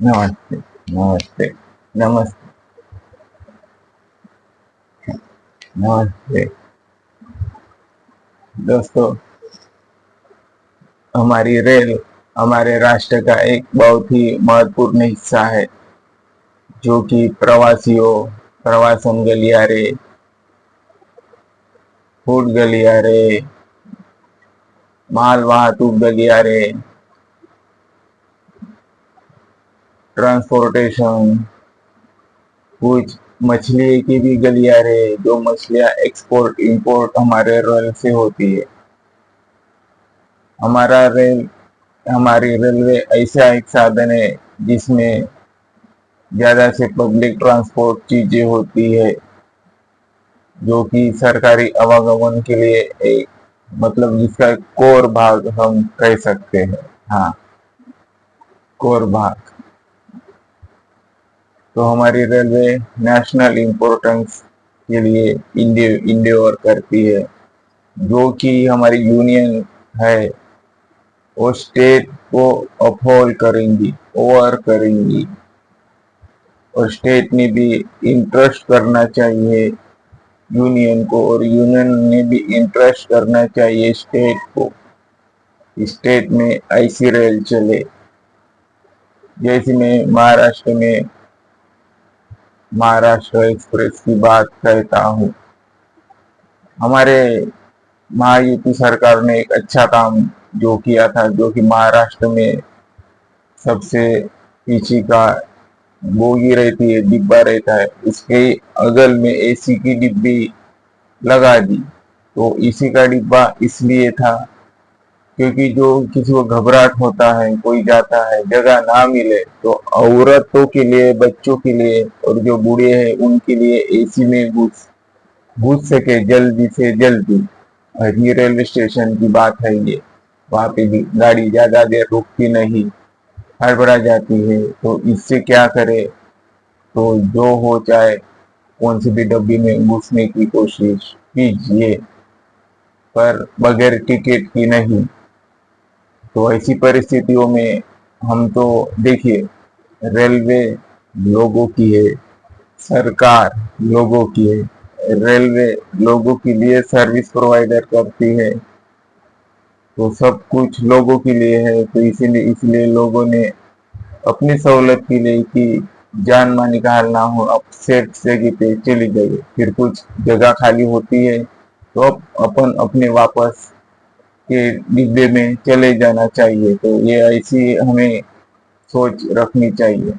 नमस्ते, नमस्ते, नमस्ते, नमस्ते। दोस्तों, हमारी रेल हमारे राष्ट्र का एक बहुत ही महत्वपूर्ण हिस्सा है, जो कि प्रवासियों, प्रवासन गलियारे, फूड गलियारे, माल वाहतूक गलियारे, ट्रांसपोर्टेशन, कुछ मछली की भी गलियारे, जो मछलियां एक्सपोर्ट इंपोर्ट हमारे रेल से होती है। हमारा रेल हमारी रेलवे ऐसा एक साधन है जिसमें ज्यादा से पब्लिक ट्रांसपोर्ट चीजें होती है, जो कि सरकारी आवागमन के लिए एक मतलब जिसका कोर भाग हम कह सकते हैं। हाँ, कोर भाग। तो हमारी रेलवे नेशनल इम्पोर्टेंस के लिए इंड्योर करती है, जो कि हमारी यूनियन है वो स्टेट को अपहोल्ड करेंगी, ओवर करेंगी, और स्टेट ने भी इंटरेस्ट करना चाहिए यूनियन को, और यूनियन ने भी इंटरेस्ट करना चाहिए स्टेट को। स्टेट में ऐसी रेल चले, जैसे मैं महाराष्ट्र में महाराष्ट्र एक्सप्रेस की बात करता हूँ। हमारे महायुति सरकार ने एक अच्छा काम जो किया था, जो कि महाराष्ट्र में सबसे पीछे का बोगी रहती है, डिब्बा रहता है, उसके अगल में एसी की डिब्बी लगा दी। तो इसी का डिब्बा इसलिए था क्योंकि जो किसी को घबराहट होता है, कोई जाता है, जगह ना मिले, तो औरतों के लिए, बच्चों के लिए और जो बूढ़े हैं उनके लिए एसी में घुस सके जल्दी से जल्दी। ये रेलवे स्टेशन की बात है ये। वहां पे भी गाड़ी ज्यादा देर रुकती नहीं, हड़बड़ा जाती है। तो इससे क्या करे, तो जो हो चाहे कौन सी भी डब्बी में घुसने की कोशिश कीजिए, पर बगैर टिकट की नहीं। तो ऐसी परिस्थितियों में हम तो देखिए, रेलवे लोगों की है, सरकार लोगों की है, रेलवे लोगों के लिए सर्विस प्रोवाइडर करती है, तो सब कुछ लोगों के लिए है। तो इसलिए लोगों ने अपनी सहूलत के लिए कि जान माल निकालना हो, अब सेफ जगह पे चली जाइए, फिर कुछ जगह खाली होती है तो अब अपन अपने वापस के डिब्बे में चले जाना चाहिए। तो ये ऐसी हमें सोच रखनी चाहिए।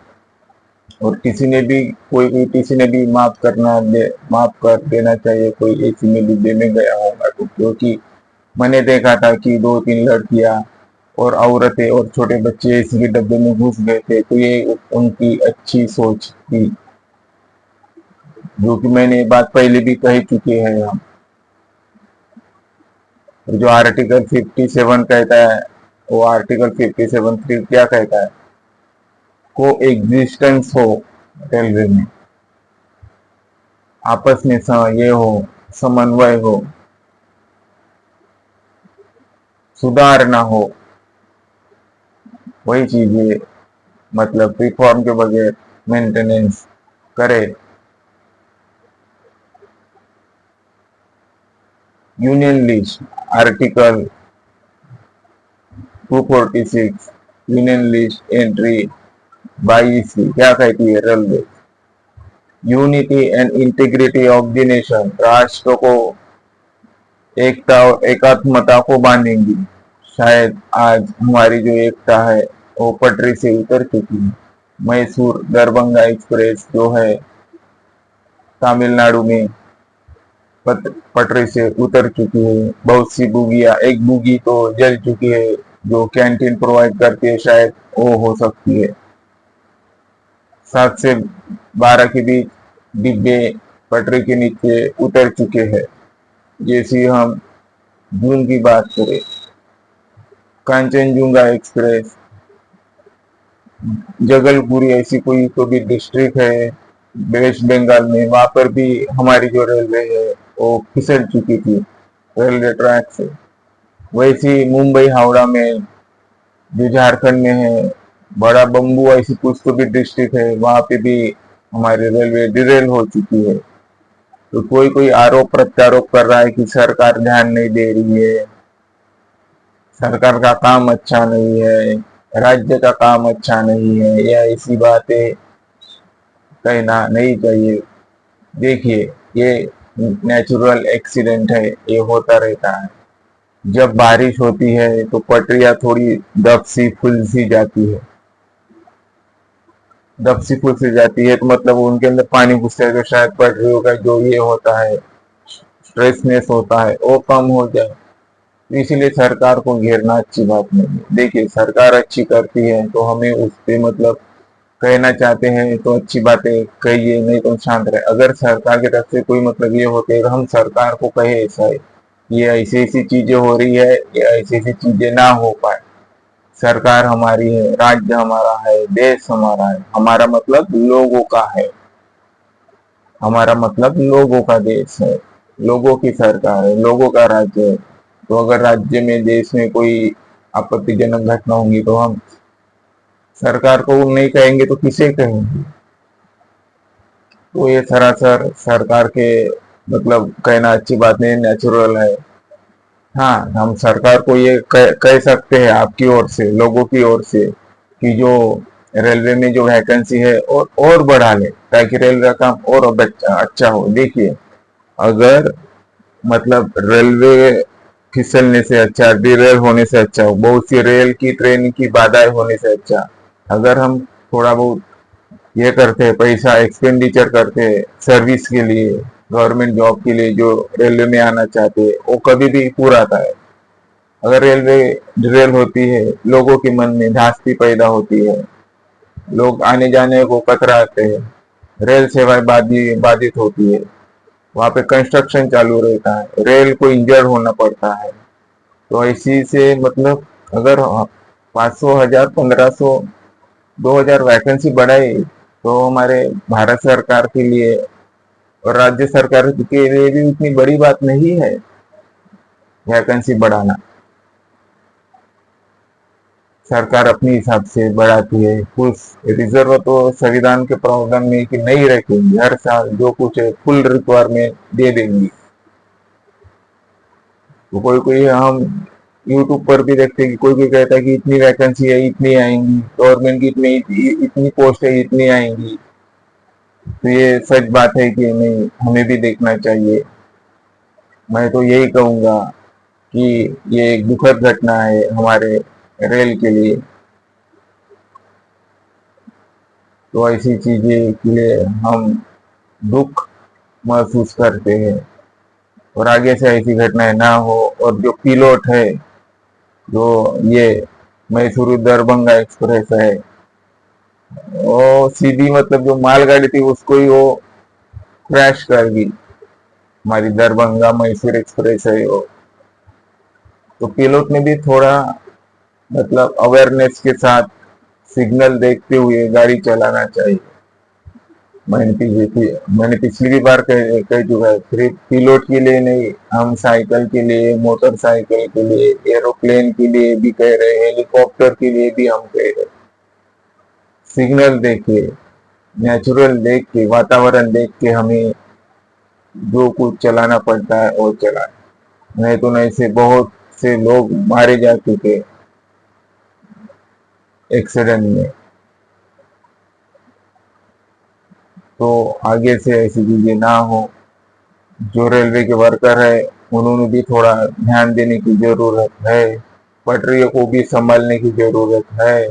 और किसी ने भी माफ कर देना चाहिए, कोई एसी में डिब्बे में गया होगा तो। क्योंकि मैंने देखा था कि 2-3 लड़कियां और औरतें और छोटे बच्चे एसी के डब्बे में घुस गए थे। तो ये उनकी अच्छी सोच थी, जो कि मैंने ये बात पहले भी कह चुके हैं हम। जो आर्टिकल 57 कहता है, वो आर्टिकल 57(3) क्या कहता है, को एग्जिस्टेंस हो रेलवे में, आपस में ये हो, समन्वय हो, सुधार ना हो, वही चीजें मतलब रिफॉर्म के बगैर मेंटेनेंस करे। Union list article 246, union list entry 22 क्या कहती है, railway unity and integrity of the nation, राष्ट्र को एकता और एकात्मता को बांधेंगी। शायद आज हमारी जो एकता है वो पटरी से उतर चुकी है। मैसूर दरभंगा एक्सप्रेस जो है तमिलनाडु में पटरी से उतर चुकी है। बहुत सी बोगियां, एक बोगी तो जल चुकी है, जो कैंटीन प्रोवाइड करती है, शायद वो हो सकती है। 7 से 12 के बीच डिब्बे पटरी के नीचे उतर चुके हैं। जैसी हम जून की बात करें, कांचनजुंगा एक्सप्रेस, जगलपुरी ऐसी कोई तो भी डिस्ट्रिक्ट है वेस्ट बंगाल में, वहां पर भी हमारी जो रेलवे है वो फिसल चुकी थी रेलवे ट्रैक से। वैसी मुंबई हावड़ा में जो झारखंड में है, बड़ा बम्बू ऐसी कुछ तो भी डिस्ट्रिक्ट है, वहां पे भी हमारी रेलवे डिरेल हो चुकी है। तो कोई कोई आरोप प्रत्यारोप कर रहा है कि सरकार ध्यान नहीं दे रही है, सरकार का काम अच्छा नहीं है, राज्य का काम अच्छा नहीं है, या ऐसी बातें कहना नहीं चाहिए। देखिए, ये नेचुरल एक्सीडेंट है, ये होता रहता है। जब बारिश होती है तो पटरियां थोड़ी दब सी फुल सी जाती है, दब सी फुल सी जाती है तो मतलब उनके अंदर पानी घुसता है, तो शायद पटरियों का जो ये होता है, स्ट्रेसनेस होता है, वो कम हो जाए। तो इसीलिए सरकार को घेरना अच्छी बात नहीं है। देखिए, सरकार अच्छी करती है तो हमें उस पे मतलब कहना चाहते हैं तो अच्छी बातें कहिए, नहीं तो शांत रहे। अगर सरकार की तरफ से कोई मतलब ये होते है, हम सरकार को कहे ऐसा है, ये ऐसी ऐसी चीजें हो रही है, ये ऐसी ऐसी चीजें ना हो पाए। सरकार हमारी है, राज्य हमारा है, देश हमारा है, हमारा मतलब लोगों का है, हमारा मतलब लोगों का देश है, लोगों की सरकार है, लोगों का राज्य है। तो अगर राज्य में, देश में कोई आपत्तिजनक घटना होंगी तो हम सरकार को नहीं कहेंगे तो किसे कहेंगे। तो ये सरासर सरकार के मतलब कहना अच्छी बात नहीं, नेचुरल है। हाँ, हम सरकार को ये कह सकते हैं आपकी ओर से, लोगों की ओर से, कि जो रेलवे में जो वैकेंसी है और बढ़ा ले, ताकि रेलवे का काम और अच्छा हो। देखिए, अगर मतलब रेलवे फिसलने से अच्छा, डिरेल होने से अच्छा, बहुत सी रेल की ट्रेन की बाधाएं होने से अच्छा, अगर हम थोड़ा बहुत ये करते हैं, पैसा एक्सपेंडिचर करते हैं सर्विस के लिए, गवर्नमेंट जॉब के लिए, जो रेलवे में आना चाहते हैं वो कभी भी पूरा आता है। अगर रेलवे रेल होती है, लोगों के मन में धास्ती पैदा होती है, लोग आने जाने को कतराते हैं, रेल सेवाएं बाधित होती है, वहां पे कंस्ट्रक्शन चालू रहता है, रेल को इंजर्ड होना पड़ता है। तो इसी से मतलब अगर 500, 1000, 1500, 2000 वैकेंसी बढ़ाई तो हमारे भारत सरकार के लिए और राज्य सरकार के लिए भी उतनी बड़ी बात नहीं है वैकेंसी बढ़ाना। सरकार अपने हिसाब से बढ़ाती है। कुछ रिजर्व तो संविधान के प्रावधान में कि नहीं रखेंगी, हर साल जो कुछ है फुल रिक्वायरमेंट दे देंगी। तो कोई कोई हम यूट्यूब पर भी देखते हैं कि कोई कोई कहता है कि इतनी वैकेंसी है, इतनी आएंगी, गवर्नमेंट की इतनी इतनी पोस्ट है, इतनी आएंगी। तो ये सच बात है कि नहीं, हमें भी देखना चाहिए। मैं तो यही कहूंगा कि ये एक दुखद घटना है हमारे रेल के लिए। तो ऐसी चीजें के लिए हम दुख महसूस करते हैं और आगे से ऐसी घटनाएं ना हो। और जो पिलोट है, जो ये मैसूर दरभंगा एक्सप्रेस है, वो सीधी मतलब जो मालगाड़ी थी उसको ही वो क्रैश कर गई। हमारी दरभंगा मैसूर एक्सप्रेस है वो। तो पिलोट ने भी थोड़ा मतलब अवेयरनेस के साथ सिग्नल देखते हुए गाड़ी चलाना चाहिए। मैंने पिछली भी बार कह चुका है, सिर्फ पिलोट के लिए नहीं, हम साइकिल के लिए, मोटरसाइकिल के लिए, एरोप्लेन के लिए भी कह रहे हैं, हेलीकॉप्टर के लिए भी हम कह रहे हैं। सिग्नल देख के, नेचुरल देख के, वातावरण देख के हमें जो कुछ चलाना पड़ता है वो चलाए। नहीं तो नहीं से बहुत से लोग मारे जा चुके एक्सीडेंट में। तो आगे से ऐसी चीजें ना हो। जो रेलवे के वर्कर है उन्होंने भी थोड़ा ध्यान देने की जरूरत है, पटरियों को भी संभालने की जरूरत है।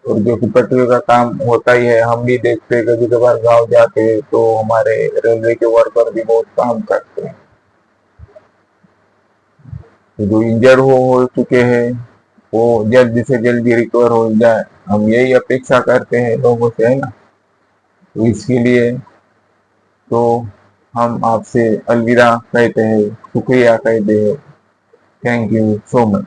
और जो कि पटरियों का काम होता ही है, हम भी देखते हैं कभी कभार गाँव जाते हैं तो हमारे रेलवे के वर्कर भी बहुत काम करते हैं। तो जो इंजर्ड हो चुके हैं वो जल्दी से जल्दी रिकवर हो जाए, हम यही अपेक्षा करते हैं लोगों से, है ना। तो इसके लिए तो हम आपसे अलविदा कहते हैं, शुक्रिया कहते हैं। Thank you so much.